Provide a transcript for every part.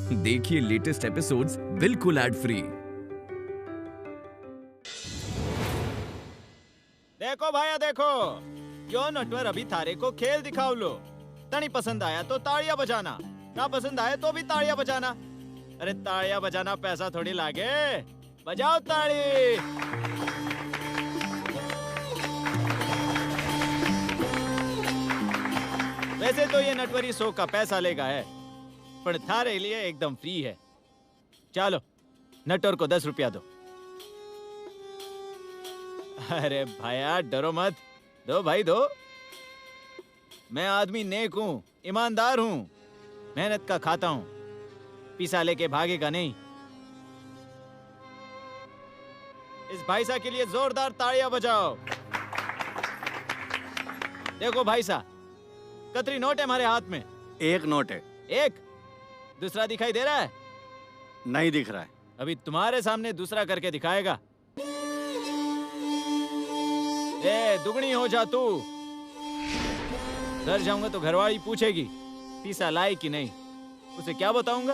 देखिए latest episodes बिल्कुल ad free. देखो भाया देखो, यो नटवर अभी थारे को खेल दिखाओ लो। तनी पसंद आया तो ताड़ियां बजाना, ना पसंद आए तो भी ताड़ियां बजाना। अरे ताड़ियां बजाना पैसा थोड़ी लागे, बजाओ ताड़ी। वैसे तो ये नटवरी 100 का पैसा लेगा है, पर थारे लिए एकदम फ्री है। चलो नटवर को 10 रुपया दो। अरे भाया डरो मत, दो भाई दो। मैं आदमी नेक हूं, ईमानदार हूं, मेहनत का खाता हूं, पीसा लेके भागेगा नहीं। इस भाई साहब के लिए जोरदार ताड़ियां बजाओ। देखो भाई साहब, कतरी नोट है हमारे हाथ में। एक नोट है। एक? दूसरा दिखाई दे रहा है? नहीं दिख रहा है। अभी तुम्हारे सामने दूसरा करके दिखाएगा। ए दुगनी हो जा तू। घर जाऊंगा तो घरवाली पूछेगी पीसा लाए कि नहीं, उसे क्या बताऊंगा?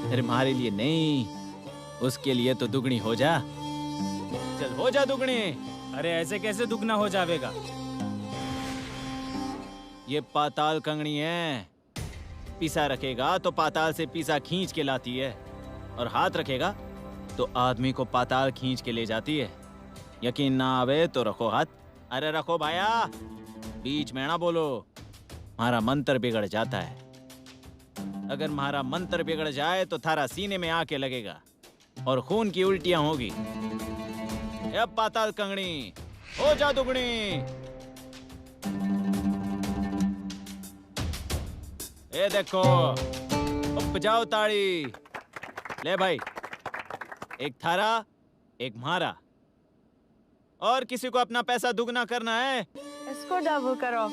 अरे हमारे लिए नहीं, उसके लिए तो दुगनी हो जा। चल हो जा दुगनी। अरे ऐसे कैसे दुगना हो जाएगा? ये पाताल कंगनी है, पीसा रखेगा तो पाताल से पीसा खींच के लाती है, और हाथ रखेगा तो आदमी को पाताल खींच के ले जाती है। यकीन ना आवे तो रखो हाथ। अरे रखो भाया, बीच में ना बोलो, हमारा मंत्र बिगड़ जाता है। अगर हमारा मंत्र बिगड़ जाए तो थारा सीने में आके लगेगा और खून की उल्टियां होगी। अब पाताल कंगनी हो जा दुगनी। ए देखो, अब बजाओ ताड़ी। ले भाई, एक थारा एक म्हारा। और किसी को अपना पैसा दुगना करना है? इसको डबल करो।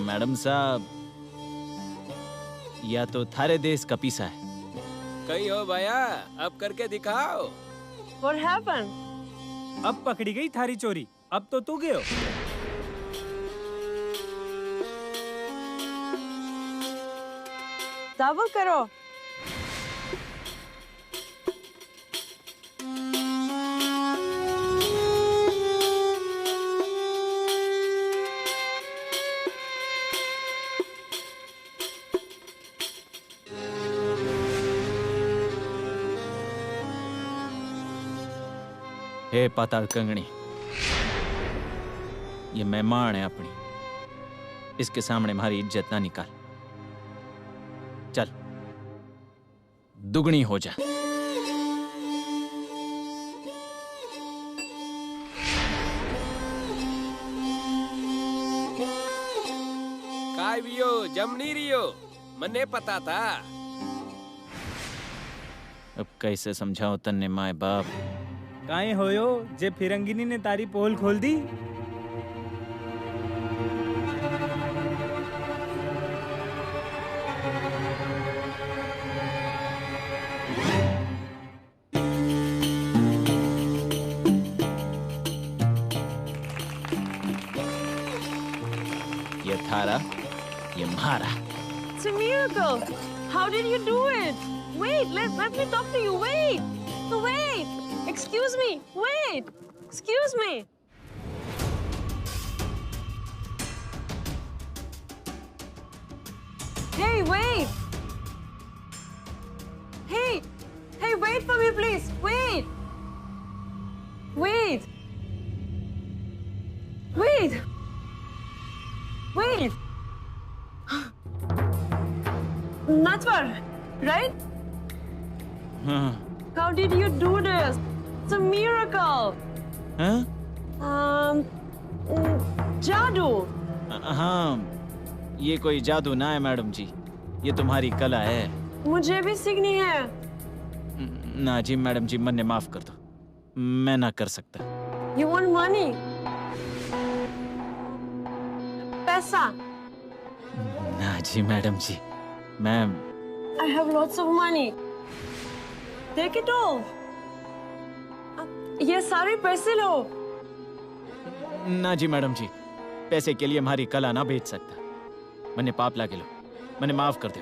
मैडम साहब, या तो थारे देश का पीसा है। कही हो भैया, अब करके दिखाओ। What happened? अब पकड़ी गई थारी चोरी, अब तो तू गयो। डबल करो। हे पाताल कंगनी, ये मेहमान है अपनी, इसके सामने हमारी इज्जत ना निकाल। चल दुगनी हो जा। काय बियो जमनी रियो, मने पता था। अब कैसे समझाओ तन्ने माए बाप। काहे होयो जे फिरंगिनी ने तारी पोल खोल दी? ये थारा, ये म्हारा। It's a miracle. How did you do it? Wait, let me talk to you. Wait. No, wait. Excuse me. Wait. Excuse me. Hey, wait. Hey. Hey, wait for me, please. Wait. Wait. Wait. Wait. Natwar, right? हाँ, How did you do this? It's a miracle. हाँ? जादू. हाँ, ये कोई जादू ना है madam जी, ये तुम्हारी कला है। मुझे भी सीखनी है। ना जी मैडम जी, मन्ने माफ कर दो, मैं ना कर सकता। You want money? पैसा. ना जी मैडम जी, मैं I have lots of money. Take it all. ये सारे पैसे लो। ना जी मैडम जी, पैसे के लिए हमारी कला ना बेच सकता। मैंने पाप लागे लो, मैंने माफ कर दो।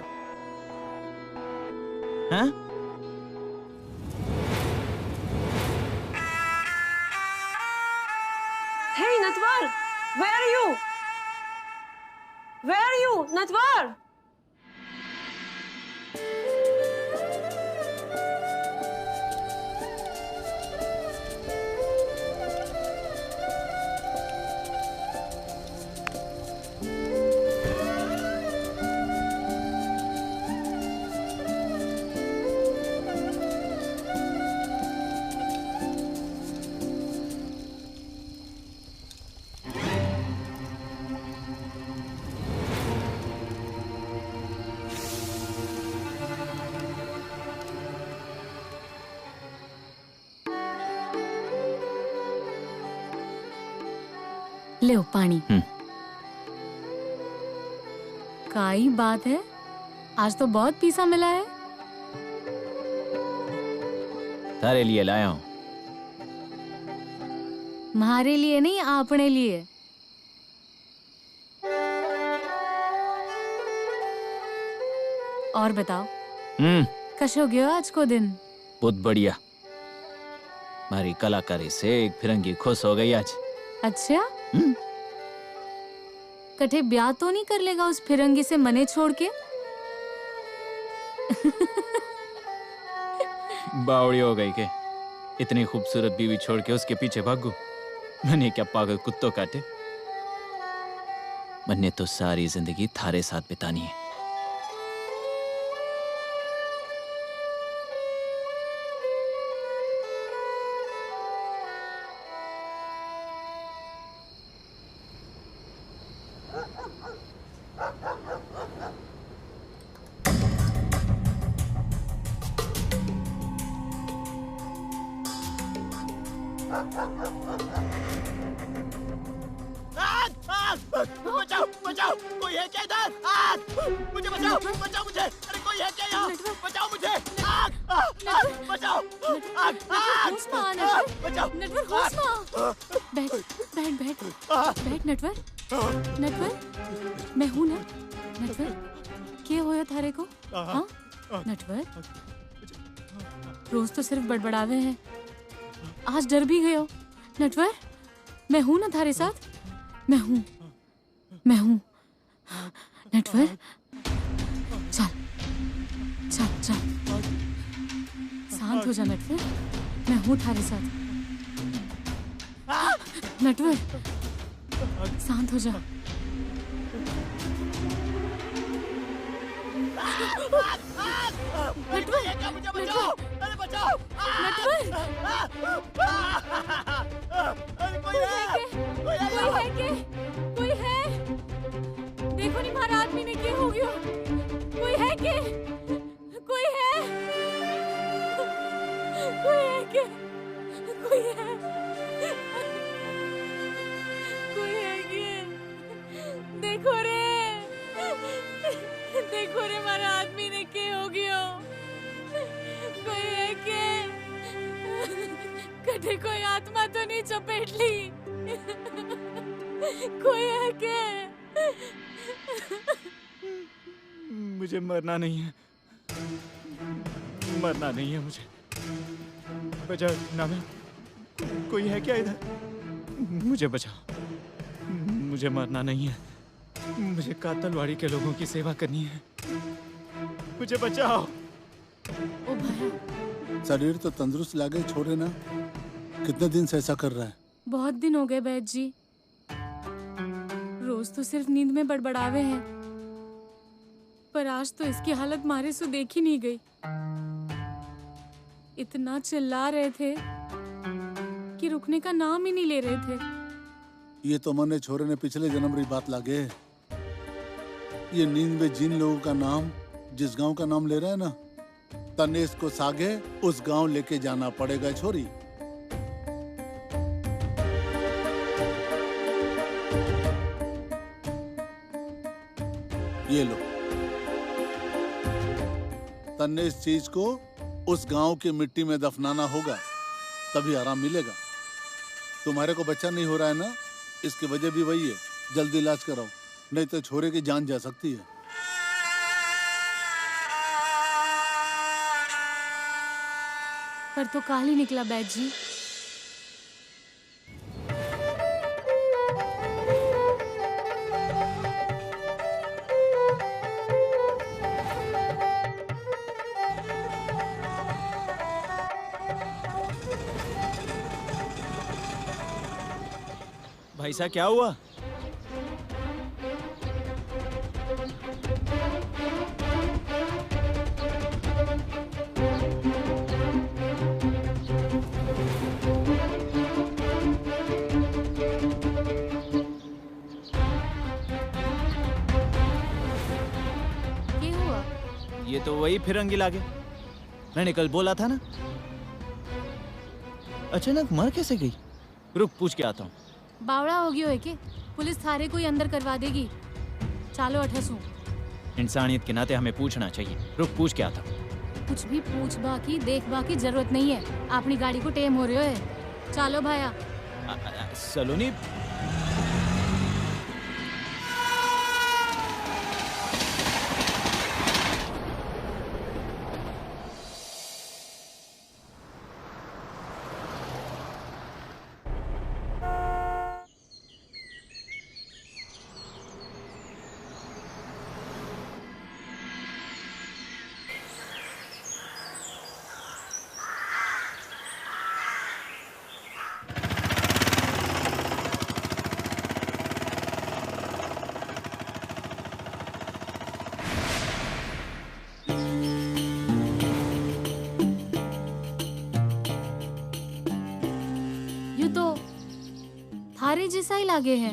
हाँ? Hey Natwar, where are you? Where are you, Natwar? ले पानी। काई बात है, आज तो बहुत पीसा मिला है। तारे लिए लाया हूं। तुम्हारे लिए नहीं, अपने लिए। और बताओ, कैसे हो गया आज को दिन? बहुत बढ़िया। हमारी कलाकारी से एक फिरंगी खुश हो गई आज। अच्छा, कठे ब्याह तो नहीं कर लेगा उस फिरंगी से मने छोड़ के? बावड़ी हो गई के? इतनी खूबसूरत बीवी छोड़ के उसके पीछे भागू? मैंने क्या पागल कुत्तों काटे? मैंने तो सारी जिंदगी थारे साथ बितानी है। बचाओ बचाओ, कोई है क्या इधर? आग! मुझे बचाओ, बचाओ मुझे। अरे कोई है क्या यहाँ? बचाओ मुझे। आग! बचाओ। आग! बचाओ। नटवर होश में। बैठ बैठ बैठ बैठ नटवर। नटवर, मैं हूँ ना। नटवर, क्या होया थारे को? हाँ नटवर, रोज तो सिर्फ बड़बड़ावे हैं, आज डर भी गए हो। नटवर, मैं हूँ ना थारे साथ। मैं हूँ नटवर। चल चल चल, शांत हो जा नटवर, मैं हूँ थारे साथ। नटवर, शांत हो जा। नटवर, मुझे बचाओ। अरे बचाओ। नटवर, अरे कोई है? कोई है के? कोई है? देखो नहीं मारा आदमी ने क्या हो गया? कोई है के? कोई है? कोई है के? कोई है? कोई है के? देखो रे मारा आदमी ने क्या हो गया? कोई है के? कटे कोई आत्मा तो नहीं चपेट ली? कोई है के? मुझे मरना नहीं है, मरना नहीं है मुझे। बचाओ नामे, कोई है क्या इधर? मुझे बचाओ, मुझे मरना नहीं है। मुझे कातलवाड़ी के लोगों की सेवा करनी है, मुझे बचाओ। ओ भाई, शरीर तो तंदुरुस्त लागे, छोड़े ना। कितने दिन से ऐसा कर रहा है? बहुत दिन हो गए बैद जी, रोज तो सिर्फ नींद में बड़बड़ावे हैं, पर आज तो इसकी हालत मारे से देखी नहीं गई। इतना चिल्ला रहे थे कि रुकने का नाम ही नहीं ले रहे थे। ये तो मने छोरे ने पिछले जन्म री बात लागे। ये नींद में जिन लोगों का नाम, जिस गांव का नाम ले रहे हैं ना, तनेश को सागे उस गांव लेके जाना पड़ेगा छोरी। ये लो, तन्ने इस चीज को उस गांव की मिट्टी में दफनाना होगा। तभी आराम मिलेगा। तुम्हारे को बच्चा नहीं हो रहा है ना, इसकी वजह भी वही है। जल्दी इलाज कराओ, नहीं तो छोरे की जान जा सकती है। पर तो काल ही निकला बैद जी। भाई साहब क्या हुआ? क्या हुआ? ये तो वही फिरंगी लागे, मैंने कल बोला था ना। अचानक मर कैसे गई? रुक पूछ के आता हूँ। बावड़ा हो गयो है के? पुलिस थारे को ही अंदर करवा देगी। चालो अठसू। इंसानियत के नाते हमें पूछना चाहिए। रुक पूछ के आता हूँ। कुछ भी पूछ बाकी देख बाकी जरूरत नहीं है। अपनी गाड़ी को टेम हो रहे हो है। चालो भाया। सलोनी यू तो थारे जैसा ही लागे है।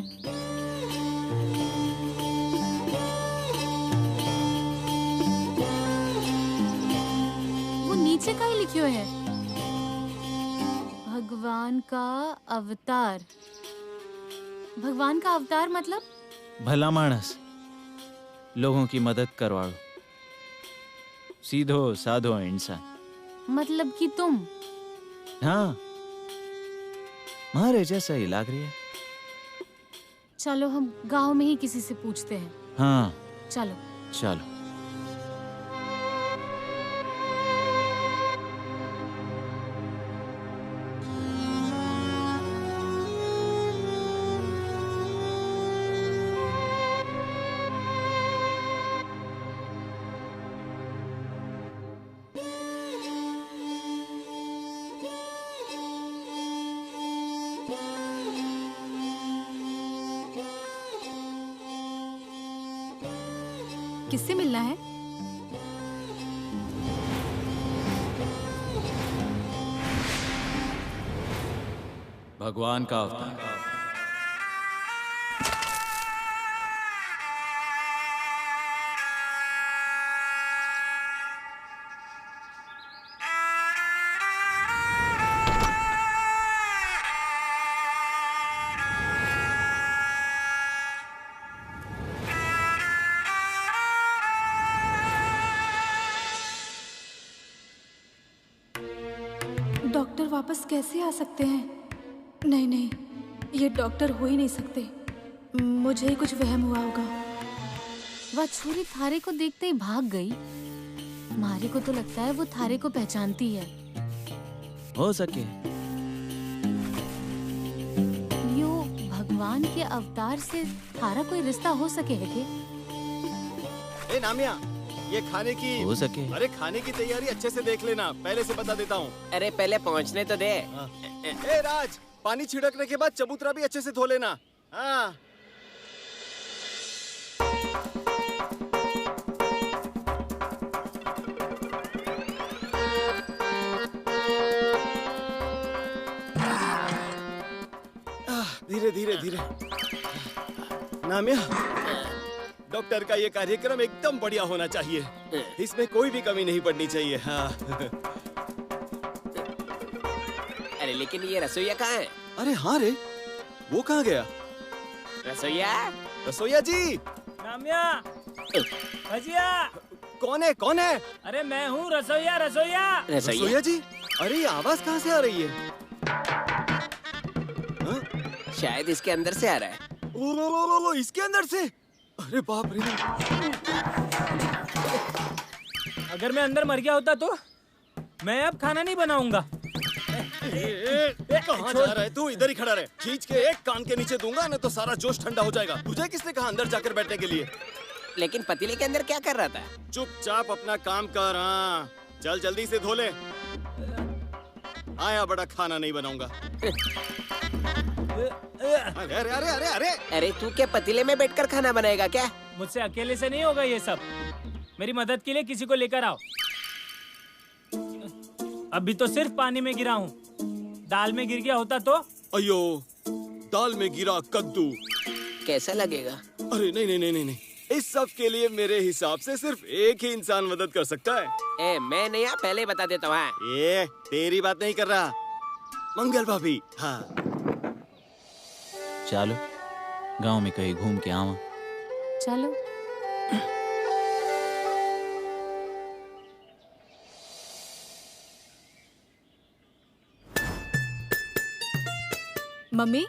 वो नीचे का ही लिखियो है, भगवान का अवतार। भगवान का अवतार मतलब? भला मानस, लोगों की मदद करवाओ, सीधो साधो इंसान। मतलब कि तुम? हाँ, मारे जैसा ही लाग रही है। चलो हम गांव में ही किसी से पूछते हैं। हाँ चलो चलो। किससे मिलना है? भगवान का अवतार। डॉक्टर वापस कैसे आ सकते हैं? नहीं नहीं, ये डॉक्टर हो ही नहीं सकते। मुझे ही कुछ वहम हुआ होगा। वह छुरी थारे को देखते ही भाग गई। मारे को तो लगता है वो थारे को पहचानती है। हो सके। यो भगवान के अवतार से थारा कोई रिश्ता हो सके है के? ए नामिया, ये खाने की हो सके। अरे खाने की तैयारी अच्छे से देख लेना, पहले से बता देता हूँ। अरे पहले पहुंचने तो दे। ए राज, पानी छिड़कने के बाद चबूतरा भी अच्छे से धो लेना। हाँ। धीरे धीरे धीरे। नामिया, डॉक्टर का ये कार्यक्रम एकदम बढ़िया होना चाहिए। इसमें कोई भी कमी नहीं पड़नी चाहिए। हाँ। अरे लेकिन ये रसोईया कहाँ है? अरे हाँ रे, वो कहाँ गया? रसोईया? रसोईया जी। नामिया, भजिया। कौन है कौन है? अरे मैं हूँ रसोईया। रसोईया रसोईया जी। अरे ये आवाज कहाँ से आ रही है? शायद इसके अंदर से आ रहा है। ओ, इसके अंदर से? अरे बाप रे! अगर मैं अंदर मर गया होता तो मैं अब खाना नहीं बनाऊंगा। कहाँ जा रहा है तू? इधर ही खड़ा रहे। खींच के एक कान के नीचे दूंगा ना तो सारा जोश ठंडा हो जाएगा। तुझे किसने कहा अंदर जाकर बैठने के लिए? लेकिन पतीले के अंदर क्या कर रहा था? चुपचाप अपना काम कर। हाँ, चल जल्दी से धो ले। आया बड़ा खाना नहीं बनाऊंगा। अरे अरे अरे अरे अरे अरे तू क्या पतीले में बैठकर खाना बनाएगा क्या? मुझसे अकेले से नहीं होगा ये सब। मेरी मदद के लिए किसी को लेकर आओ। अभी तो सिर्फ पानी में गिरा हूँ। दाल में गिर गया होता तो? अयो, दाल में गिरा कद्दू कैसा लगेगा? अरे नहीं नहीं नहीं नहीं नहीं, इस सब के लिए मेरे हिसाब से सिर्फ एक ही इंसान मदद कर सकता है। मैं नहीं, पहले बता देता हूँ। ये तेरी बात नहीं कर रहा, मंगल भाभी। हाँ चलो गांव में कहीं घूम के आवा। चलो। मम्मी,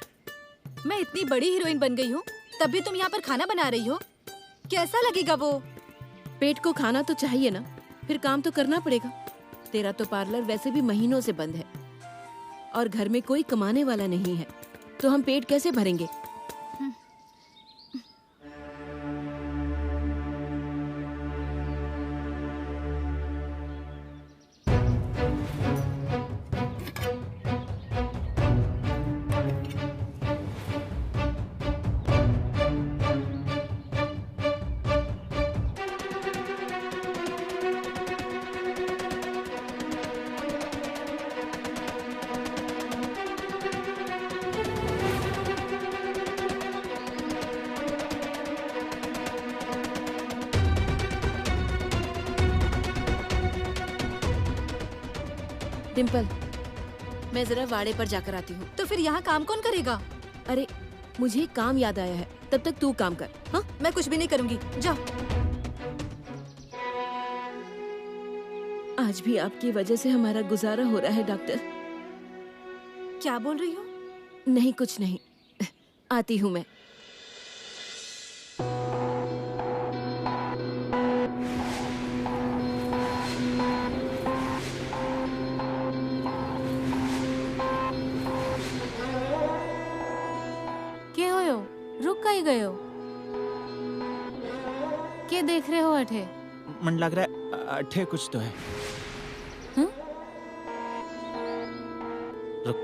मैं इतनी बड़ी हीरोइन बन गई हूँ, तब भी तुम यहाँ पर खाना बना रही हो। कैसा लगेगा वो? पेट को खाना तो चाहिए ना, फिर काम तो करना पड़ेगा। तेरा तो पार्लर वैसे भी महीनों से बंद है और घर में कोई कमाने वाला नहीं है, तो हम पेट कैसे भरेंगे? डिम्पल, मैं जरा वाड़े पर जाकर आती हूँ। तो फिर यहाँ काम कौन करेगा? अरे मुझे काम याद आया है, तब तक तू काम कर। हाँ, मैं कुछ भी नहीं करूँगी, जाओ। आज भी आपकी वजह से हमारा गुजारा हो रहा है डॉक्टर। क्या बोल रही हो? नहीं कुछ नहीं, आती हूँ मैं। रुक कहीं गए हो? क्या देख रहे हो अठे? मन लग रहा है अठे कुछ तो है। हाँ? रुक।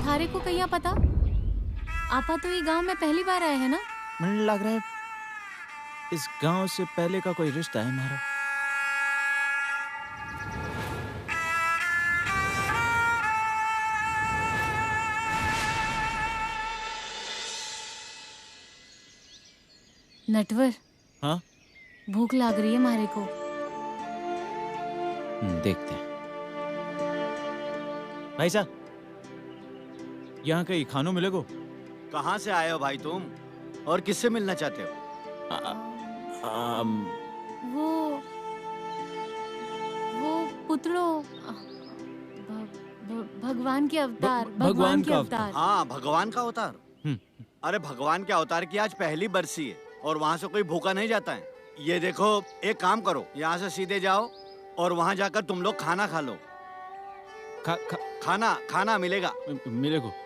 थारे को कहीं पता? आपा तो ये गांव में पहली बार आए हैं ना? मुझे लग रहा है इस गांव से पहले का कोई रिश्ता है हमारा। नटवर। हाँ? भूख लग रही है मारे को। देखते हैं। भाई साहब, यहाँ कहीं खानों मिलेगो? कहाँ से आए हो भाई तुम, और किससे मिलना चाहते हो? वो पुतलो भगवान के अवतार। भगवान के अवतार। हाँ, भगवान का अवतार। अरे भगवान के अवतार की आज पहली बरसी है और वहाँ से कोई भूखा नहीं जाता है। ये देखो, एक काम करो, यहाँ से सीधे जाओ और वहाँ जाकर तुम लोग खाना खा लो। खाना मिलेगा।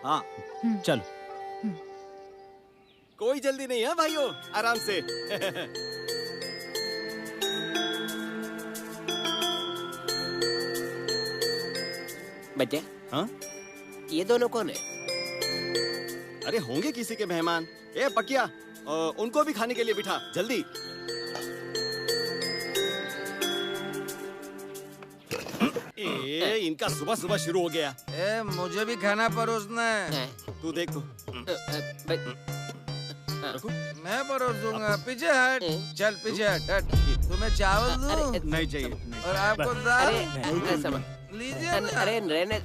हाँ चलो। कोई जल्दी नहीं है भाइयों, आराम से। बच्चे, हाँ? ये दोनों कौन है? अरे होंगे किसी के मेहमान। ए पकिया, उनको भी खाने के लिए बिठा, जल्दी। इनका सुबह सुबह शुरू हो गया। मुझे भी खाना परोसना है। तू देख तो। रखो। मैं परोस दूंगा, पीछे हट, चल पीछे हट। तुम्हें चावल दूं? नहीं चाहिए। और आपको दाल? लीजिए ना। अरे रहने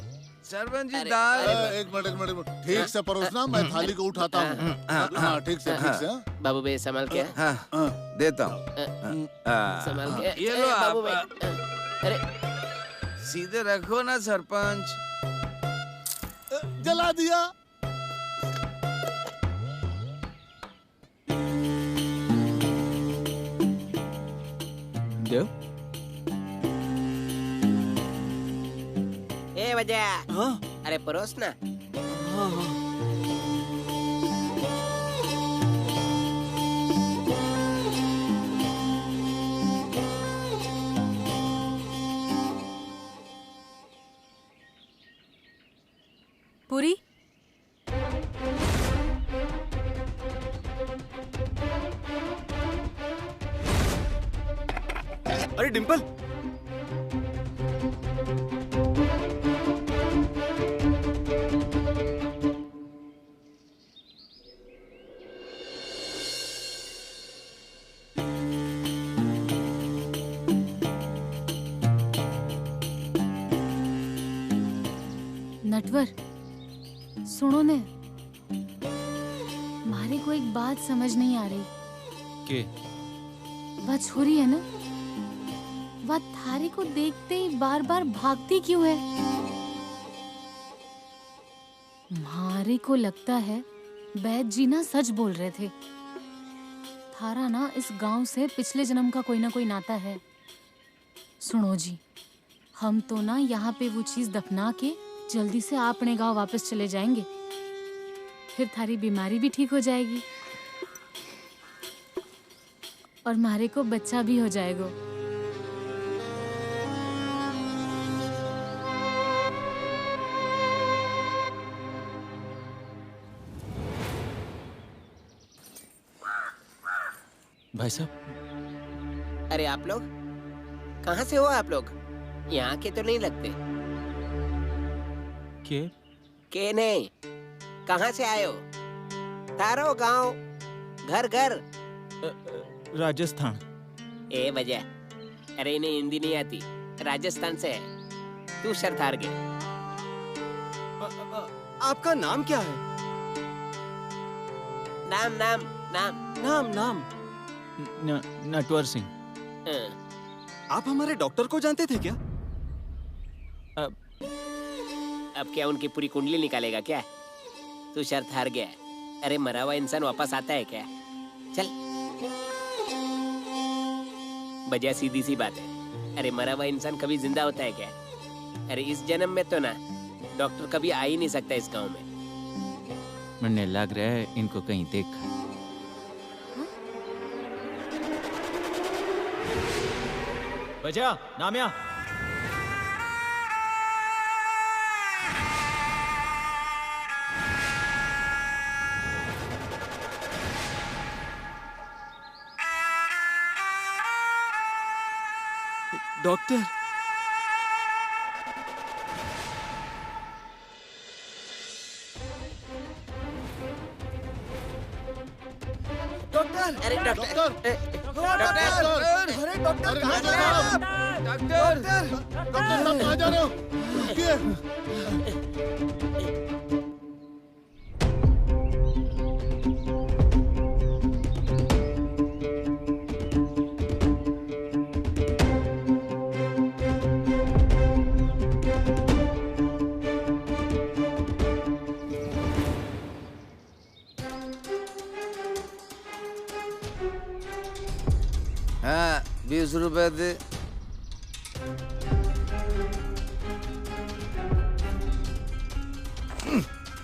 सरपंच जी दाल। एक मिनट ठीक से परोसना, मैं थाली को उठाता हूँ। हाँ ठीक से बाबू भाई संभाल के। हाँ देता हूँ। संभाल के। ये लो बाबू भाई। अरे सीधे रखो ना सरपंच। जला दिया। देव ए वजह। हाँ अरे परोस ना। हाँ हाँ पूरी अरे डिम्पल, नटवर सुनो ने, मारे को एक बात समझ नहीं आ रही। के वह छोरी है ना, वह थारे को देखते ही बार बार भागती क्यों है? मारे को लगता है बैद जी ना सच बोल रहे थे। थारा ना इस गांव से पिछले जन्म का कोई ना कोई नाता है। सुनो जी, हम तो ना यहाँ पे वो चीज दफना के जल्दी से अपने गांव वापस चले जाएंगे, फिर थारी बीमारी भी ठीक हो जाएगी और मारे को बच्चा भी हो जाएगा। भाई साहब। अरे आप लोग कहाँ से हो? आप लोग यहाँ के तो नहीं लगते। के नहीं, कहाँ से आए हो? तारो गांव, घर घर। राजस्थान। ए वजह, अरे इन्हें हिंदी नहीं आती, राजस्थान से है। तू शर्त हार गया। आपका नाम क्या है? नाम नाम नाम नाम नाम नटवर सिंह। आप हमारे डॉक्टर को जानते थे क्या? अब क्या उनकी पूरी कुंडली निकालेगा क्या? तू शर्त हार गया। अरे मरा हुआ इंसान वापस आता है क्या? चल, वजह सीधी सी बात है। अरे मरा हुआ इंसान कभी जिंदा होता है क्या? अरे इस जन्म में तो ना डॉक्टर कभी आ ही नहीं सकता इस गांव में। मुझे लग रहा है इनको कहीं देखा। वजह, नामिया। डॉक्टर, डॉक्टर, अरे डॉक्टर, अरे डॉक्टर कहाँ जा रहे हो? डॉक्टर साहब कहाँ जा रहे हो? रुकिए। हाँ 20 रुपए दे।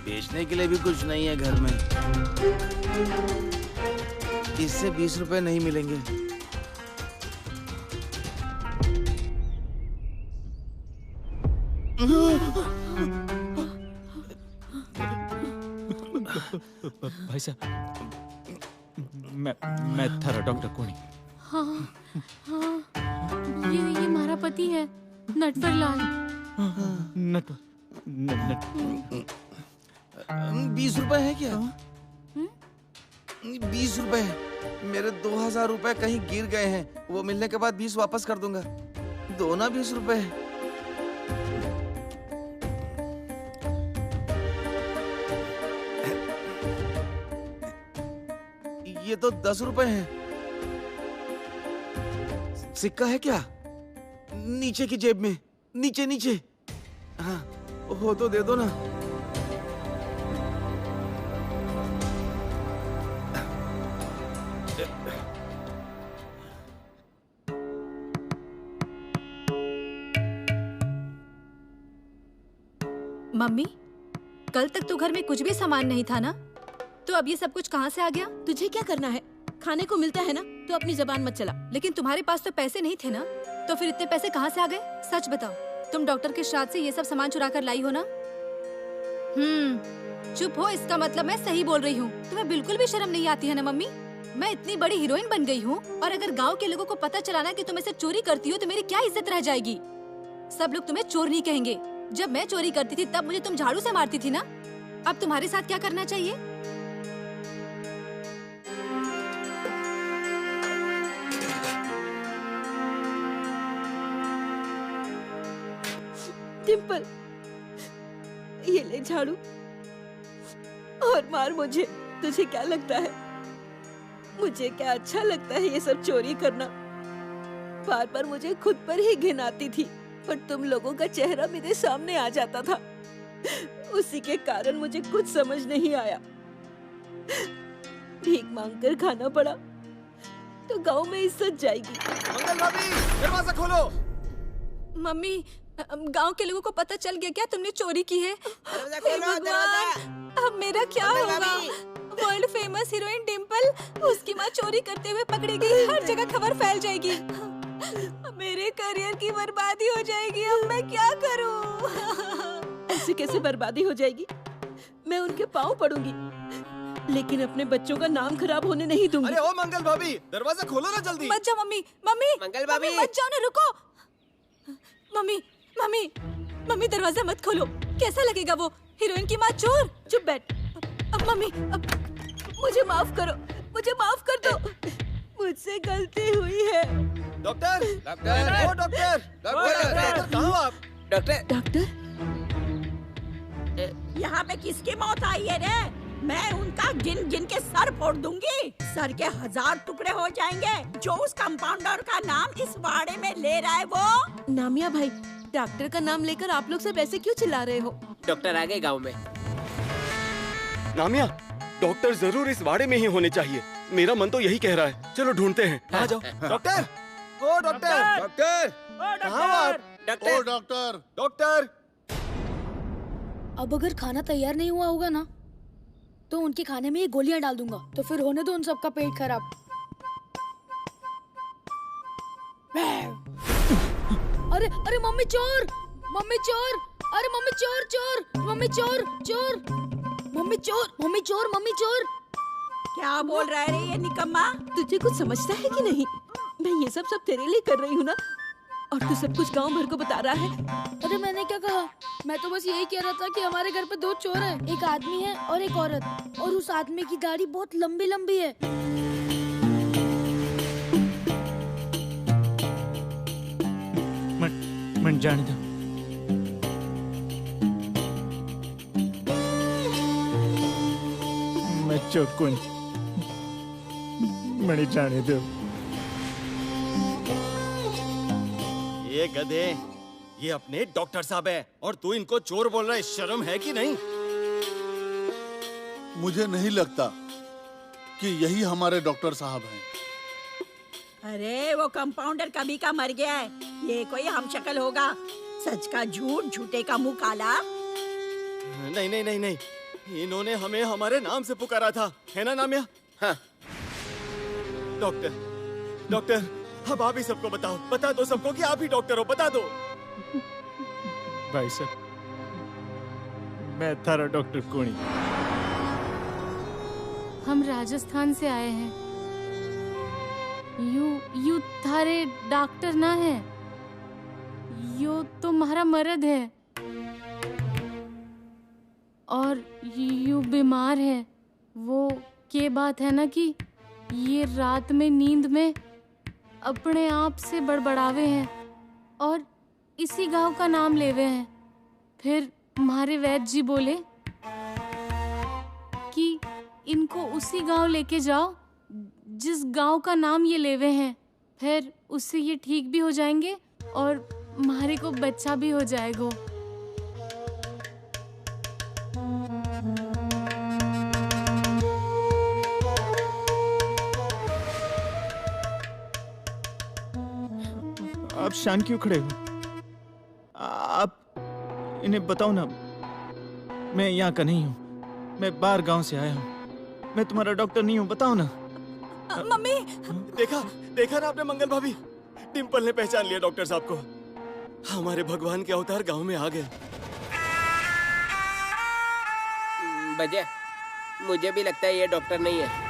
बेचने के लिए भी कुछ नहीं है घर में। इससे 20 रुपए नहीं मिलेंगे। भाई साहब, मैं थारा डॉक्टर कोनी। हाँ हाँ, ये हमारा पति है, नटवर लाल। नटवर 20 रुपए है क्या? 20 रुपए। मेरे 2000 रुपए कहीं गिर गए हैं, वो मिलने के बाद 20 वापस कर दूंगा। दो ना 20 रुपए। ये तो 10 रुपए हैं। सिक्का है क्या? नीचे की जेब में, नीचे नीचे। हाँ, हो तो दे दो ना। मम्मी, कल तक तो घर में कुछ भी सामान नहीं था ना, तो अब ये सब कुछ कहाँ से आ गया? तुझे क्या करना है? खाने को मिलता है ना, तो अपनी जबान मत चला। लेकिन तुम्हारे पास तो पैसे नहीं थे ना, तो फिर इतने पैसे कहाँ से आ गए? सच बताओ, तुम डॉक्टर के श्राद्ध से ये सब सामान चुरा कर लाई हो ना? चुप हो, इसका मतलब मैं सही बोल रही हूँ। तुम्हें बिल्कुल भी शर्म नहीं आती है ना मम्मी? मैं इतनी बड़ी हीरोइन बन गई हूँ, और अगर गाँव के लोगों को पता चला ना कि तुम ऐसे चोरी करती हो, तो मेरी क्या इज्जत रह जाएगी? सब लोग तुम्हें चोर नहीं कहेंगे। जब मैं चोरी करती थी तब मुझे तुम झाड़ू से मारती थी ना। अब तुम्हारे साथ क्या करना चाहिए? डिम्पल, ये ले झाड़ू और मार मुझे। तुझे क्या लगता है मुझे क्या अच्छा लगता है ये सब चोरी करना? बार बार मुझे खुद पर ही घिन आती थी, पर तुम लोगों का चेहरा मेरे सामने आ जाता था। उसी के कारण मुझे कुछ समझ नहीं आया। भीख मांगकर खाना पड़ा तो गांव में इज्जत जाएगी। मंगल भाभी, दरवाजा खोलो। मम्मी, गांव के लोगों को पता चल गया क्या तुमने चोरी की है? हे भगवान, अब मेरा क्या होगा? वर्ल्ड फेमस हीरोइन डिम्पल, उसकी माँ चोरी करते हुए पकड़ी गई। हर जगह खबर फैल जाएगी। मेरे करियर की बर्बादी हो जाएगी। अब मैं क्या करूं? ऐसे कैसे बर्बादी हो जाएगी? मैं उनके पाँव पड़ूंगी, लेकिन अपने बच्चों का नाम खराब होने नहीं दूंगी। अरे ओ मंगल भाभी, दरवाजा खोलो ना जल्दी। मत जाओ मम्मी, मम्मी, मंगल भाभी, मत जाओ ना, रुको। मम्मी, मम्मी, मम्मी, दरवाजा मत खोलो। कैसा लगेगा वो हीरोइन की माँ चोर? चुप बैठ। अब मम्मी, अब मुझे माफ करो, मुझे माफ कर दो। मुझसे गलती हुई है। डॉक्टर, डॉक्टर, ओ डॉक्टर, डॉक्टर, कहाँ हो आप? डॉक्टर, डॉक्टर, यहाँ पे किसकी मौत आई है रे? मैं उनका गिन गिन के सर फोड़ दूंगी। सर के 1000 टुकड़े हो जाएंगे। जो उस कंपाउंडर का नाम इस वाड़े में ले रहा है वो। नामिया भाई, डॉक्टर का नाम लेकर आप लोग सब ऐसे क्यों चिल्ला रहे हो? डॉक्टर आ गए गाँव में। नामिया, डॉक्टर जरूर इस वाड़े में ही होने चाहिए। मेरा मन तो यही कह रहा है। चलो ढूंढते हैं। आ जाओ। डॉक्टर, ओ डॉक्टर, डॉक्टर, कहाँ हो आप? ओ डॉक्टर, डॉक्टर। अब अगर खाना तैयार नहीं हुआ होगा ना, तो उनके खाने में ये गोलियां डाल दूंगा, तो फिर होने दो उन सबका पेट खराब। अरे अरे मम्मी चोर, मम्मी चोर, अरे मम्मी चोर, चोर, मम्मी चोर, चोर, मम्मी चोर, मम्मी चोर, मम्मी चोर। क्या बोल रहा है रे ये निकम्मा? तुझे कुछ समझता है कि नहीं? मैं ये सब तेरे लिए कर रही हूँ ना, और तू सब कुछ गांव भर को बता रहा है। अरे मैंने क्या कहा? मैं तो बस यही कह रहा था कि हमारे घर पे 2 चोर हैं, एक आदमी है और एक औरत, और उस आदमी की दाढ़ी बहुत लंबी लंबी है। मन जाने दो। मैं चोर कौन? मणि जाने दो। ये गधे, ये अपने डॉक्टर साहब है और तू इनको चोर बोल रहा है। शर्म है कि नहीं? मुझे नहीं लगता कि यही हमारे डॉक्टर साहब हैं। अरे वो कंपाउंडर कभी का मर गया है। ये कोई हमशक्ल होगा? सच का झूठ, झूठे का मुंह काला। नहीं नहीं नहीं नहीं, इन्होंने हमें हमारे नाम से पुकारा था, है ना नामिया? हाँ। डॉक्टर, डॉक्टर, अब आप ही सबको बताओ, बता दो सबको कि आप ही डॉक्टर हो, बता दो। भाई साहब, मैं थारा डॉक्टर कोणी। हम राजस्थान से आए हैं। यू थारे डॉक्टर ना है, यो तुम्हारा मर्द है, और यू बीमार है। वो के बात है ना कि ये रात में नींद में अपने आप से बड़बड़ावे हैं और इसी गांव का नाम लेवे हैं। फिर हमारे वैद्य जी बोले कि इनको उसी गांव लेके जाओ जिस गांव का नाम ये लेवे हैं। फिर उससे ये ठीक भी हो जाएंगे और हमारे को बच्चा भी हो जाएगा। आप शान क्यों खड़े हो? आप इन्हें बताओ ना। मैं यहाँ का नहीं हूँ, मैं बाहर गांव से आया हूँ। मैं तुम्हारा डॉक्टर नहीं हूँ, बताओ ना। मम्मी देखा ना आपने मंगल भाभी, डिम्पल ने पहचान लिया डॉक्टर साहब को। हमारे भगवान के अवतार गांव में आ गए। बजा, मुझे भी लगता है ये डॉक्टर नहीं है।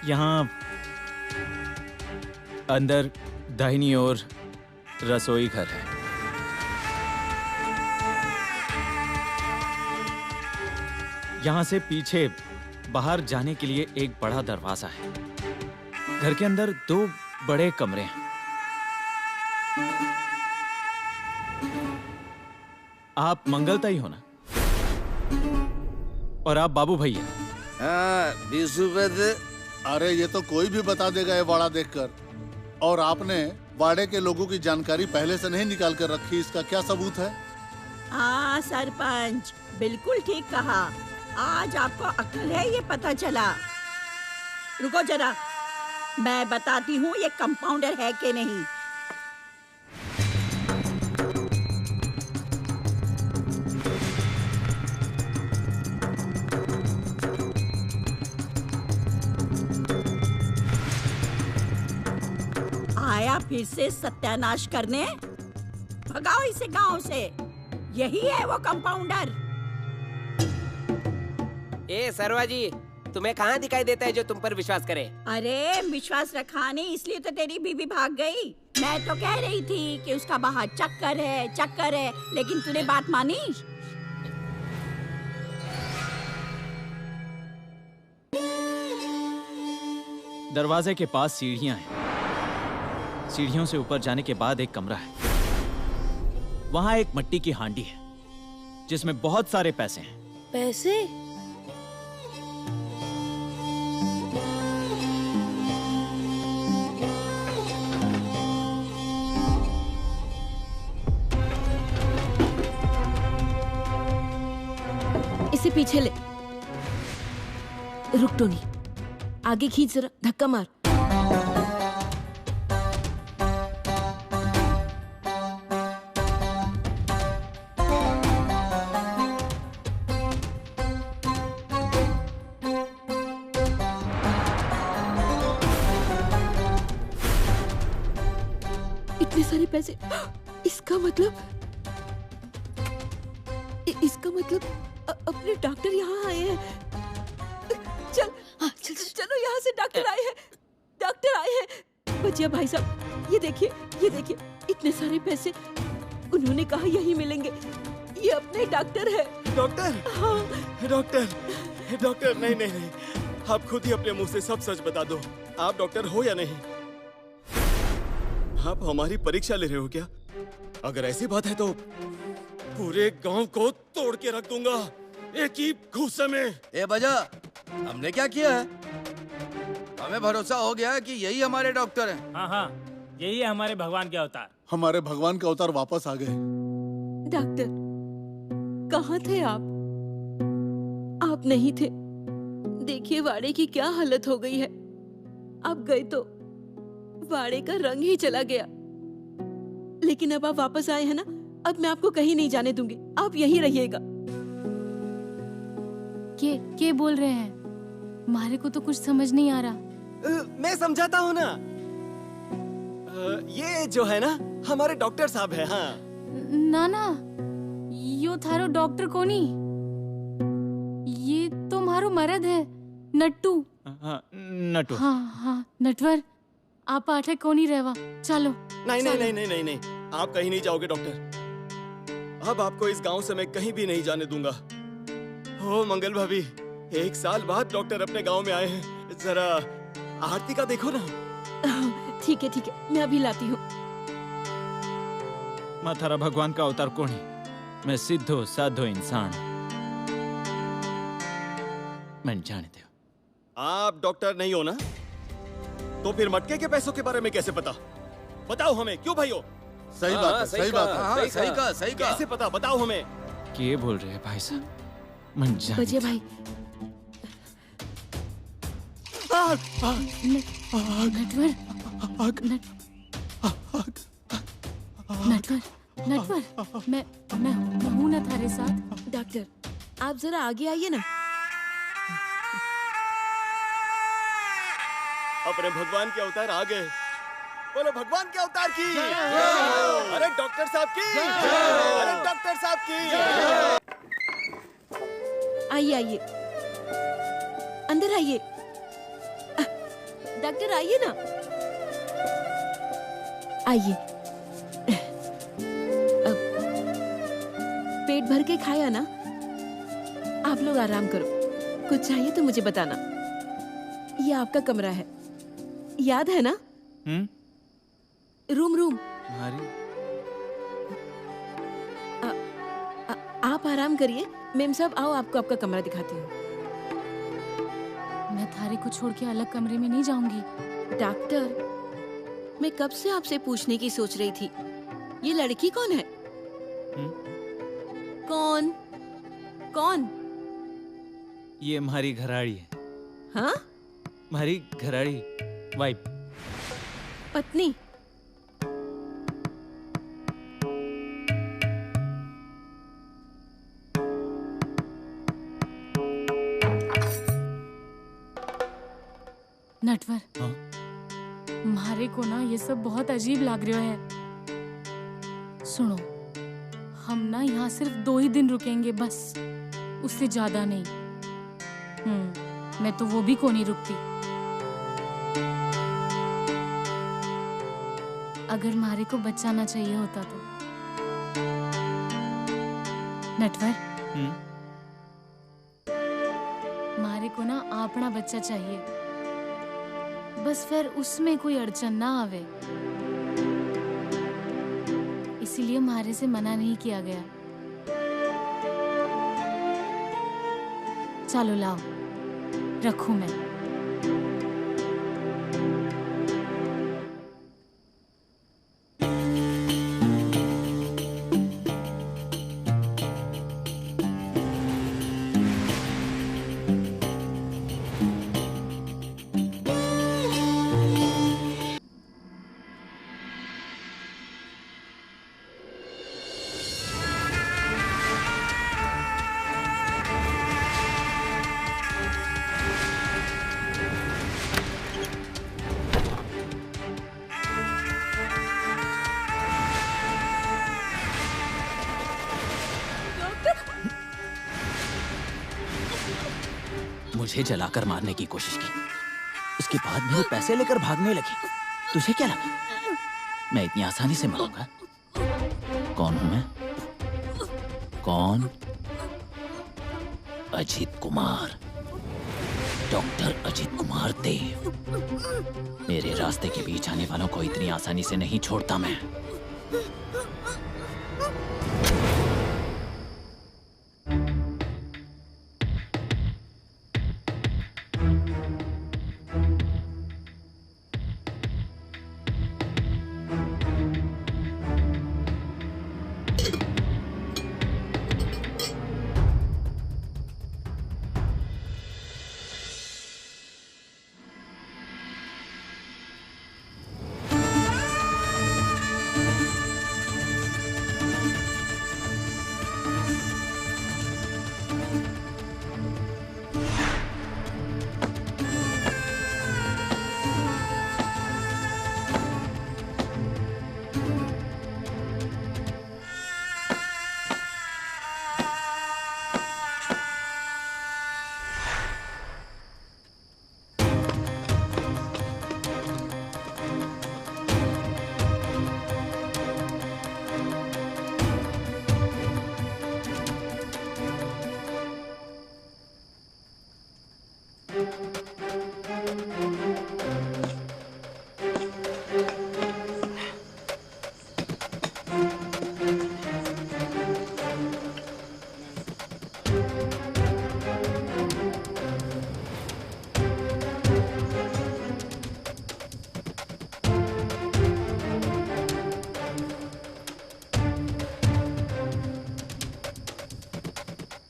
यहाँ अंदर दाहिनी ओर रसोई घर है। यहाँ से पीछे बाहर जाने के लिए एक बड़ा दरवाजा है। घर के अंदर 2 बड़े कमरे हैं। आप मंगलता ही हो ना? और आप बाबू भैया? हाँ, 20 रुपए दे। अरे ये तो कोई भी बता देगा ये वाड़ा देखकर। और आपने वाड़े के लोगों की जानकारी पहले से नहीं निकाल कर रखी, इसका क्या सबूत है? हाँ सरपंच, बिल्कुल ठीक कहा। आज आपको अक्ल है ये पता चला। रुको जरा, मैं बताती हूँ ये कंपाउंडर है कि नहीं। आया फिर से सत्यानाश करने? भगाओ इसे गांव से। यही है वो कंपाउंडर। ए सरवा जी, तुम्हें कहाँ दिखाई देता है जो तुम पर विश्वास करे? अरे विश्वास रखा नहीं, इसलिए तो तेरी बीवी भाग गई। मैं तो कह रही थी कि उसका बाहर चक्कर है, लेकिन तूने बात मानी। दरवाजे के पास सीढ़ियां हैं। सीढ़ियों से ऊपर जाने के बाद एक कमरा है। वहां एक मिट्टी की हांडी है जिसमें बहुत सारे पैसे हैं। पैसे? इसे पीछे ले। रुक टोनी, आगे खींच, जरा धक्का मार। इतने सारे पैसे, इसका मतलब अपने डॉक्टर यहाँ आए हैं। चल, हाँ, चलो यहाँ से डॉक्टर आए हैं। बचिया भाई साहब, ये देखिए इतने सारे पैसे। उन्होंने कहा यहीं मिलेंगे। ये अपने डॉक्टर है। डॉक्टर? हाँ। डॉक्टर नहीं, आप खुद ही अपने मुंह से सब सच बता दो। आप डॉक्टर हो या नहीं? आप हमारी परीक्षा ले रहे हो क्या? अगर ऐसी बात है तो पूरे गांव को तोड़ के रख दूंगा एक ही घूसे में। ए बजा, हमने क्या किया है? हमें भरोसा हो गया कि यही हमारे डॉक्टर हैं। हाँ, यही है हमारे भगवान के अवतार। हमारे भगवान के अवतार वापस आ गए। डॉक्टर, कहाँ थे आप? आप नहीं थे। देखिए वाड़े की क्या हालत हो गई है। आप गए तो वाड़े का रंग ही चला गया। लेकिन अब आप वापस आए हैं ना, अब मैं आपको कहीं नहीं जाने दूंगी। आप यहीं रहिएगा। के बोल रहे हैं? हमारे को तो कुछ समझ नहीं आ रहा। मैं समझाता हूँ ना। ये जो है ना हमारे डॉक्टर साहब है। हाँ ना, यो थारो डॉक्टर कोनी, ये तो मारो मर्द है, नट्टू। नट्टू। हाँ, नटवर, आप आठे कोनी रहवा। चलो। नहीं, आप कहीं नहीं जाओगे डॉक्टर। अब आपको इस गांव से मैं कहीं भी नहीं जाने दूंगा। ओ मंगल भाभी, 1 साल बाद डॉक्टर अपने गांव में आए हैं। जरा आरती का देखो ना। ठीक है, मैं अभी लाती हूँ। मां थारा भगवान का अवतार कौन है? मैं सीधो साधो इंसान। मैं जानते हो। आप डॉक्टर नहीं हो ना? तो फिर मटके के पैसों के बारे में कैसे पता? बताओ हमें, क्यों भाइयों? सही बात है, सही बात है। सही कहा। कैसे पता, बताओ हमें। क्या बोल रहे हैं भाई साहब? मैं जानते बजिया भाई, नटवर, मैं हूं ना थारे साथ। डॉक्टर आप जरा आगे आइए ना। अपने भगवान के अवतार आ गए। बोलो भगवान के अवतार की। अरे डॉक्टर साहब की। अरे डॉक्टर साहब की। आइए, अंदर आइए। डॉक्टर आइए ना, आइए। पेट भर के खाया ना? आप लोग आराम करो। कुछ चाहिए तो मुझे बताना। ये आपका कमरा है, याद है ना? रूम। आप आराम करिए। मेम साहब आओ, आपको आपका कमरा दिखाती हूँ। मैं थारे को छोड़ के अलग कमरे में नहीं जाऊंगी। डॉक्टर, मैं कब से आपसे पूछने की सोच रही थी, ये लड़की कौन है? कौन? ये हमारी घराड़ी है। हाँ? हमारी घराड़ी, वाइफ, पत्नी। नटवर, मारे को ना ये सब बहुत अजीब लग रहा है। सुनो, हम ना यहाँ सिर्फ 2 ही दिन रुकेंगे बस, उससे ज्यादा नहीं। मैं तो वो भी को नहीं रुकती। अगर मारे को बच्चा ना चाहिए होता तो। नटवर, मारे को ना अपना बच्चा चाहिए, बस फिर उसमें कोई अड़चन ना आवे, इसीलिए मारे से मना नहीं किया गया। चलो लाओ, रखूं मैं। मुझे जलाकर मारने की कोशिश की, उसके बाद मेरे पैसे लेकर भागने लगी। तुझे क्या लगा मैं इतनी आसानी से मरूंगा? कौन हूं मैं? कौन? अजीत कुमार, डॉक्टर अजीत कुमार देव। मेरे रास्ते के बीच आने वालों को इतनी आसानी से नहीं छोड़ता मैं।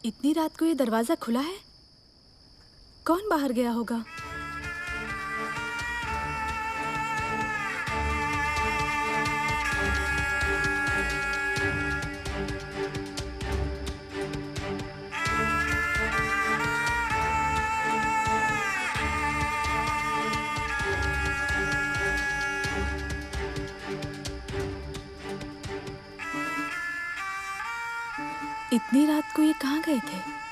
इतनी रात को ये दरवाजा खुला है? कौन बाहर गया होगा? इतनी रात को ये कहाँ गए थे?